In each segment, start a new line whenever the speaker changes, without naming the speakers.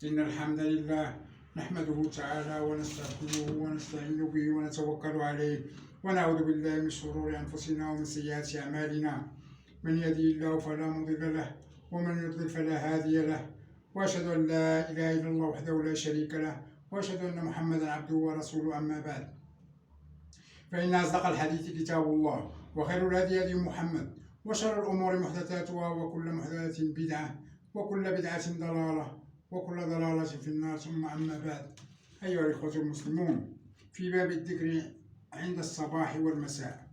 إن الحمد لله نحمده تعالى ونستغفره ونستعين به ونتوكل عليه ونعوذ بالله من شرور أنفسنا ومن سيئات أعمالنا من يهده الله فلا مضل له ومن يضلل فلا هادي له وأشهد أن لا إله إلا الله وحده لا شريك له وأشهد أن محمدا عبده ورسوله أما بعد فإن أصدق الحديث كتاب الله وخير الهدي هدي محمد وشر الأمور محدثاتها وكل محدثة بدعة وكل بدعة ضلالة وكل ضلالة في النار ثم أما بعد أيها الإخوة المسلمون في باب الذكر عند الصباح والمساء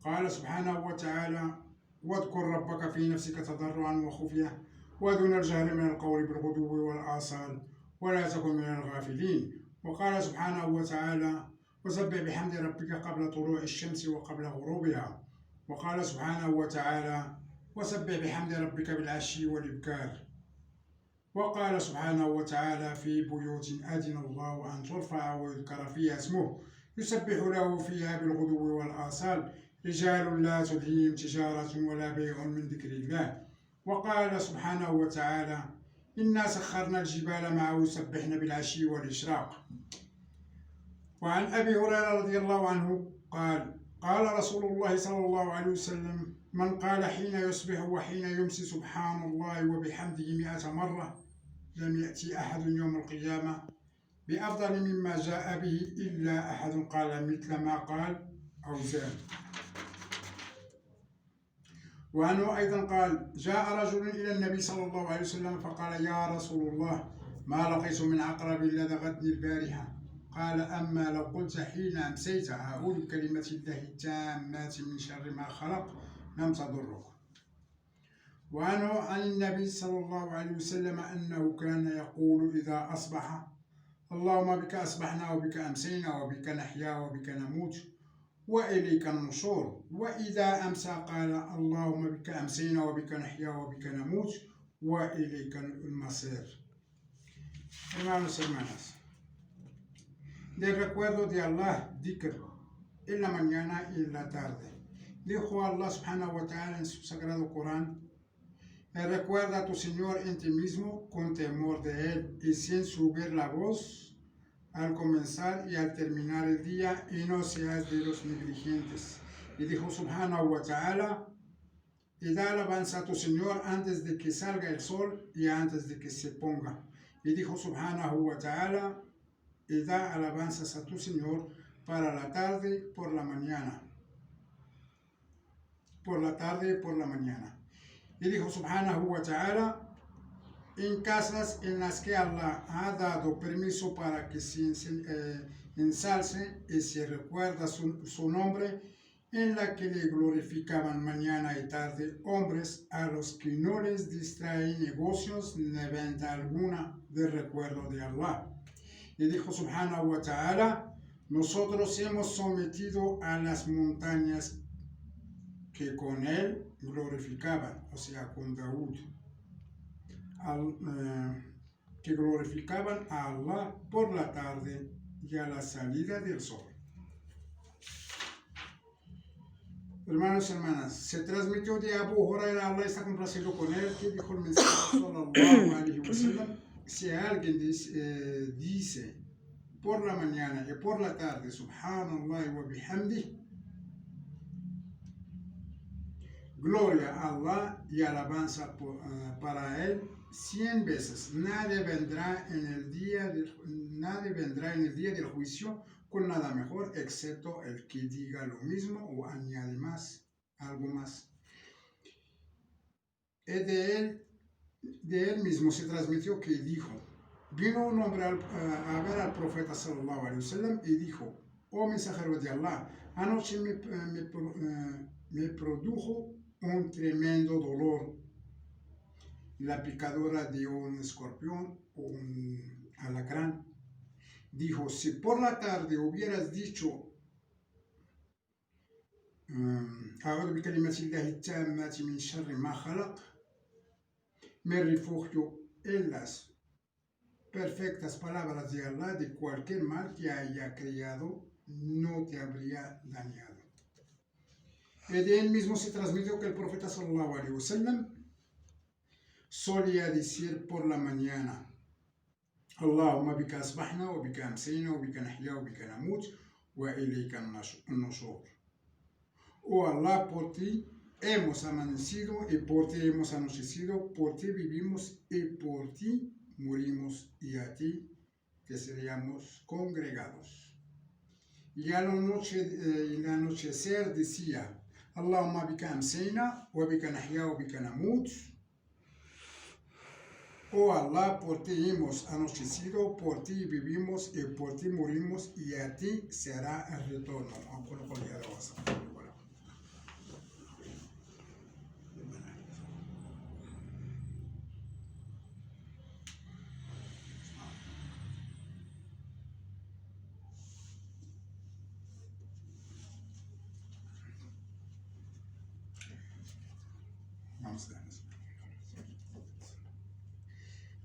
قال سبحانه وتعالى واذكر ربك في نفسك تضرعا وخفية ودون الجهر من القول بالغدو والآصال ولا تكن من الغافلين وقال سبحانه وتعالى وسبح بحمد ربك قبل طلوع الشمس وقبل غروبها وقال سبحانه وتعالى وسبح بحمد ربك بالعشي والإبكار وقال سبحانه وتعالى في بيوت أذن الله أن ترفع ويذكر فيها اسمه يسبح له فيها بالغدو والآصال رجال لا تلهيهم تجارة ولا بيع من ذكر الله وقال سبحانه وتعالى إنا سخرنا الجبال معه يسبحن بالعشي والإشراق وعن أبي هريرة رضي الله عنه قال رسول الله صلى الله عليه وسلم من قال حين يصبح وحين يمسي سبحان الله وبحمده 100 مرة لم يأتي أحد يوم القيامة بأفضل مما جاء به إلا أحد قال مثل ما قال أو زاد. وعنه أيضا قال جاء رجل إلى النبي صلى الله عليه وسلم فقال يا رسول الله ما لقيت من عقرب لدغتني البارحة قال أما لو قلت حين أمسيت أعوذ بكلمة الله التامات من شر ما خلق لم تضرك. وعنه عن النبي صلى الله عليه وسلم أنه كان يقول إذا أصبح اللهم بك أصبحنا وبك أمسينا وبك نحيا وبك نموت وإليك النشور وإذا أمسى قال اللهم بك أمسينا وبك نحيا وبك نموت وإليك المصير. Hermanos, hermanas, del recuerdo de Allah, dhikr, en la mañana y en la tarde. Dijo Allah subhanahu wa ta'ala en su sagrado Corán: recuerda a tu Señor en ti mismo con temor de Él y sin subir la voz al comenzar y al terminar el día y no seas de los negligentes. Y dijo subhanahu wa ta'ala: y da alabanza a tu Señor antes de que salga el sol y antes de que se ponga. Y dijo subhanahu wa ta'ala: y da alabanzas a tu Señor para la tarde por la mañana. Por la tarde y por la mañana. Y dijo subhanahu wa ta'ala: en casas en las que Allah ha dado permiso para que se ensalce y se recuerda su nombre, en la que le glorificaban mañana y tarde hombres a los que no les distraen negocios ni venta alguna de recuerdo de Allah. Y dijo subhanahu wa ta'ala: nosotros hemos sometido a las montañas que con él glorificaban, o sea, con Daud, que glorificaban a Allah por la tarde y a la salida del sol. Hermanos y hermanas, se transmitió de Abu Huraira, Allah está complacido con él, que dijo el mensaje sallallahu alaihi wasallam: si alguien dice por la mañana y por la tarde subhanallah wa bihamdi, gloria a Allah y alabanza para él 100 veces, nadie vendrá en el día del juicio con nada mejor excepto el que diga lo mismo o añade algo más. De él mismo se transmitió que dijo: vino un hombre a ver al profeta sallallahu alaihi wasallam y dijo: oh mensajero de Allah, anoche me produjo un tremendo dolor la picadura de un escorpión o un alacrán. Dijo: si por la tarde hubieras dicho me refugio en las perfectas palabras de Allah de cualquier mal que haya creado, no te habría dañado. Y de él mismo se transmitió que el profeta sallallahu alaihi wasallam solía decir por la mañana: اللهم بك أصبحنا وبك أمسينا وبك نحيا وبك نموت وإليك النشور. Oh Allah, por ti hemos amanecido y por ti hemos anochecido, por ti vivimos y por ti morimos y a ti que seríamos congregados. Y al anochecer decía, Allahumma bika amsayna wa bika nahya wa bika namut. Oh Allah, por ti hemos anochecido, por ti vivimos y por ti morimos y a ti será el retorno.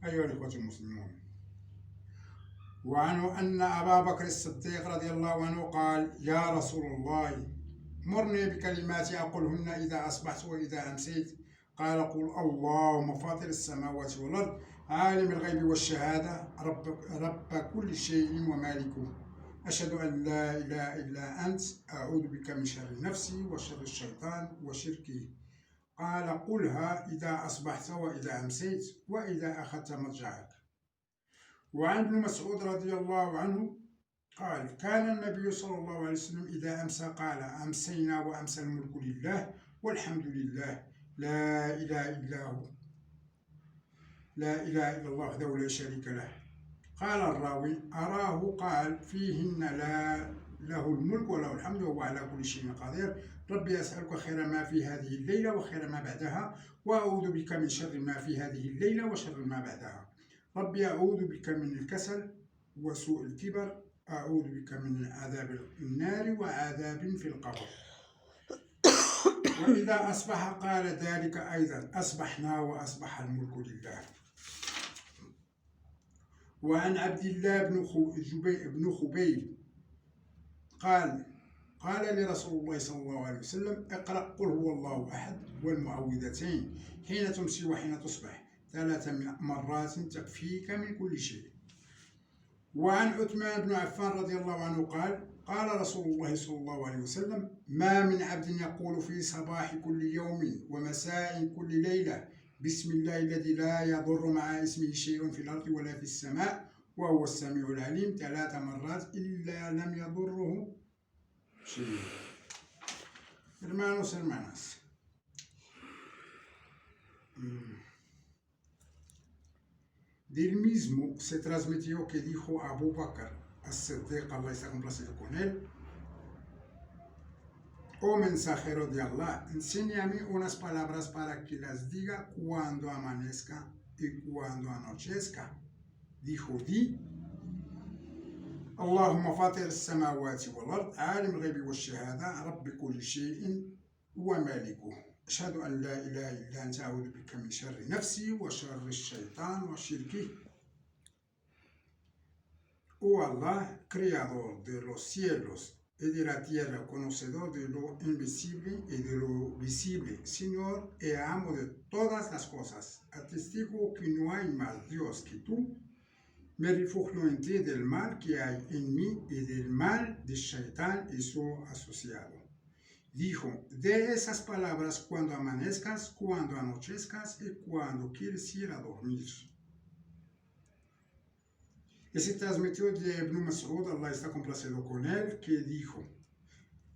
أيها الإخوة المسلمون، وعنه أن أبا بكر الصديق رضي الله عنه قال: يا رسول الله، مرني بكلمات أقولهن إذا أصبحت وإذا أمسيت. قال: قل اللهم فاطر السماوات والأرض عالم الغيب والشهادة رب كل شيء ومالكه، أشهد أن لا إله إلا أنت، أعوذ بك من شر نفسي وشر الشيطان وشركه. قال: قلها إذا أصبحت وإذا أمسيت وإذا أخذت مضجعك. وعن ابن مسعود رضي الله عنه قال: كان النبي صلى الله عليه وسلم إذا أمسى قال: أمسينا وأمسى الملك لله والحمد لله، لا إله إلا هو، لا إله إلا الله وحده لا شريك له. قال الراوي: أراه قال فيهن لا له الملك وله الحمد وهو على كل شيء قدير. ربي أسألك خير ما في هذه الليلة وخير ما بعدها، وأعوذ بك من شر ما في هذه الليلة وشر ما بعدها. ربي أعوذ بك من الكسل وسوء الكبر، أعوذ بك من عذاب النار وعذاب في القبر. وإذا أصبح قال ذلك أيضا: أصبحنا وأصبح الملك لله. وعن عبد الله بن خبيب قال لرسول الله صلى الله عليه وسلم: اقرأ قل هو الله أحد والمعوذتين حين تمسي وحين تصبح 3 مرات تكفيك من كل شيء. وعن عثمان بن عفان رضي الله عنه قال رسول الله صلى الله عليه وسلم: ما من عبد يقول في صباح كل يوم ومساء كل ليلة بسم الله الذي لا يضر مع اسمه شيء في الأرض ولا في السماء وهو السميع العليم 3 مرات إلا لم يضره شيء. Hermanos, hermanas, del mismo se transmitió que dijo Abu Bakr as-Siddiq, Allah está complacido con él: oh mensajero de Allah, enséñame unas palabras para que las diga cuando amanezca y cuando anochezca. Dijo: di: اللهم فاطر السماوات والأرض عالم الغيب والشهادة رب كل شيء ومالكه، أشهد أن لا إله إلا أنت، أعوذ بك من شر نفسي وشر الشيطان وشركه. Oh Allah, creador de los cielos y de la tierra, conocedor de lo invisible y de lo visible, Señor y amo de todas las cosas, atestigo que no hay más Dios que tú. Me refugio en ti del mal que hay en mí y del mal de Shaitán y su asociado. Dijo: de esas palabras cuando amanezcas, cuando anochezcas y cuando quieres ir a dormir. Y se transmitió de Ibn Mas'ud, Allah está complacido con él, que dijo: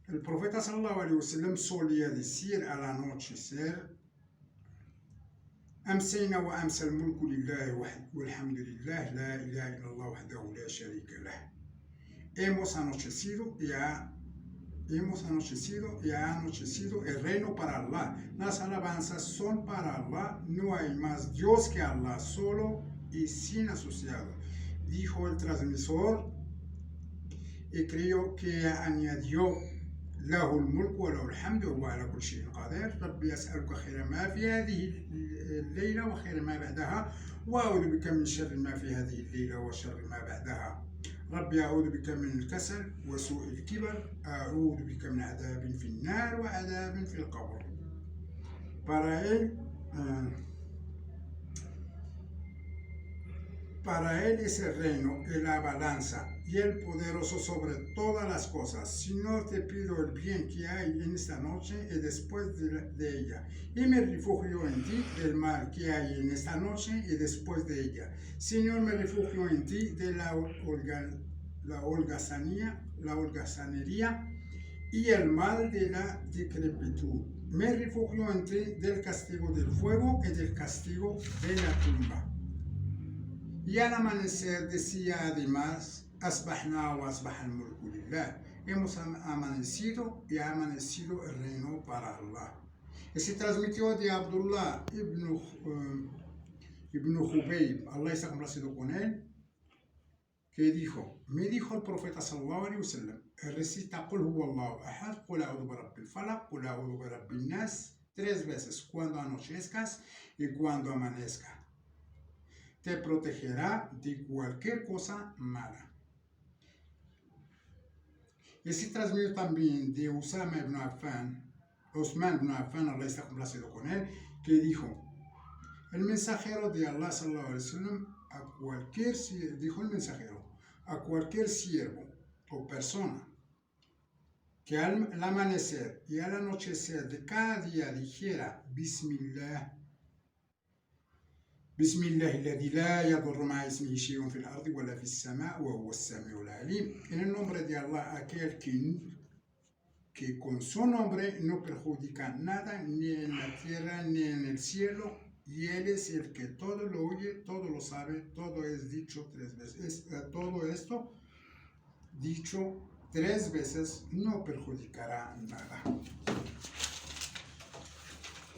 el profeta sallallahu alaihi wasallam solía decir al anochecer: أمسينا وأمسى الملك لله والحمد لله لا إله إلا الله وحده لا شريك له. Hemos anochecido y ha anochecido el reino para Allah. Las alabanzas son para Allah. No hay más Dios que Allah, solo y sin asociado. Dijo el transmisor, y creo que añadió: له الملك وله الحمد وهو على كل شيء قدير. ربي أسألك خير ما في هذه الليلة وخير ما بعدها، وأعوذ بك من شر ما في هذه الليلة وشر ما بعدها. ربي أعوذ بك من الكسل وسوء الكبر، أعوذ بك من عذاب في النار وعذاب في القبر. Para Él es el reino y la balanza y el poderoso sobre todas las cosas. Señor, te pido el bien que hay en esta noche y después de ella. Y me refugio en ti del mal que hay en esta noche y después de ella. Señor, me refugio en ti de la holgazanería y el mal de la decrepitud. Me refugio en ti del castigo del fuego y del castigo de la tumba. Y al amanecer decía además, Asbahna wa asbah al-mulku lillah. Hemos amanecido y ha amanecido el reino para Allah. Y se transmitió de Abdullah ibn Jubayb, Allah está complacido con él, que dijo, me dijo el profeta sallallahu alaihi wasallam, recita Qul huwa Allahu ahad, Qul a'udhu bi rabbil falaq, Qul a'udhu bi rabbin nas, 3 veces, cuando anochezcas y cuando amanezca. Te protegerá de cualquier cosa mala. Y se transmitió también de Usman ibn Affan, Allah está complacido con él, que dijo, el mensajero de Allah sallallahu alaihi wasallam dijo el mensajero, a cualquier siervo o persona que al amanecer y al anochecer de cada día dijera Bismillah, بسم الله الذي لا يضر مع اسمه شيء في الأرض ولا في السماء وهو السميع العليم. En el nombre de Allah, aquel que con su nombre no perjudica nada ni en la tierra ni en el cielo, y Él es el que todo lo oye, todo lo sabe, todo es dicho 3 veces. Todo esto dicho 3 veces no perjudicará nada.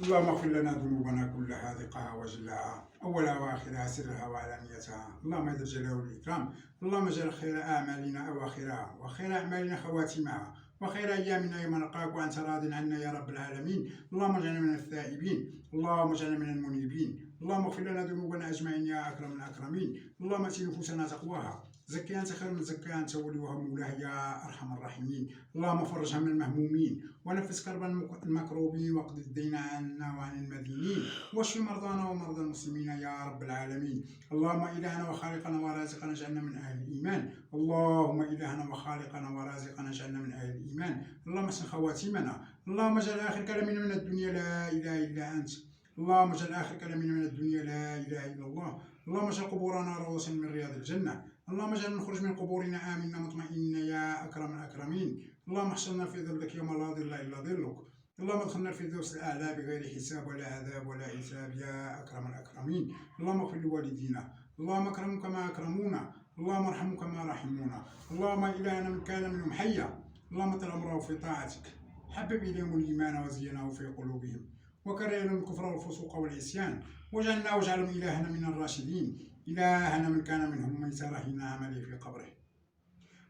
اللهم اغفر لنا ذنوبنا كلها دقها وجلها اولها واخرها سرها وعلانيتها اللهم ذا الجلال والاكرام اللهم اجعل خير اعمالنا اواخرها وخير اعمالنا خواتمها وخير ايامنا يوم نلقاك وانت راض عنا يا رب العالمين اللهم اجعلنا من التائبين اللهم اجعلنا من المنيبين اللهم اغفر لنا ذنوبنا اجمعين يا اكرم الاكرمين اللهم ات نفوسنا تقواها زكي أنت خير من زكي أنت وليها مولاها يا أرحم الراحمين اللهم فرج هم المهمومين ونفس كرب المكروبين واقض الدين عنا وعن المدينين واشف مرضانا ومرضى المسلمين يا رب العالمين اللهم إلهنا وخالقنا ورازقنا اجعلنا من أهل الإيمان اللهم إلهنا وخالقنا ورازقنا اجعلنا من أهل الإيمان اللهم احسن خواتمنا اللهم اجعل آخر كلامنا من الدنيا لا إله إلا أنت اللهم اجعل آخر كلامنا من الدنيا لا إله إلا الله اللهم اجعل قبورنا روضة من رياض الجنة اللهم اجعل نخرج من قبورنا آمنا مطمئنين يا أكرم الأكرمين اللهم احشرنا في ظلك يوم لا ظل إلا ظلك اللهم ادخلنا في الفردوس الأعلى بغير حساب ولا عذاب ولا عتاب يا أكرم الأكرمين اللهم اغفر لوالدينا اللهم اكرمهم كما أكرمونا اللهم ارحمهم كما رحمونا اللهم إلهنا من كان منهم حيا اللهم طل عمره في طاعتك حبب إليهم الإيمان وزينه في قلوبهم وكره إليهم الكفر والفسوق والعصيان واجعلهم إلهنا من الراشدين إلهنا من كان منهم من سرهنا عمله في قبره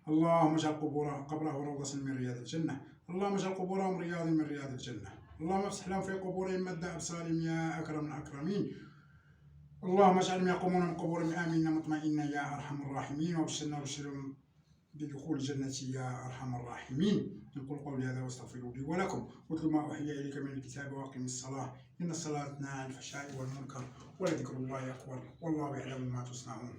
اللهم اجعل قبره روضة من رياض الجنة اللهم اجعل قبورهم رياض من رياض الجنة اللهم افسح لهم في قبورهم مد أبصارهم يا أكرم الأكرمين اللهم اجعلهم يقومون من قبورهم آمنين مطمئنين يا أرحم الراحمين وبشرهم بدخول الجنة يا أرحم الراحمين نقول قولي هذا واستغفروا لي ولكم واتلوا ما أوحي إليك من الكتاب وأقم الصلاة إن الصلاة تنهى عن الفحشاء والمنكر ولذكر الله أكبر والله يعلم ما تصنعون.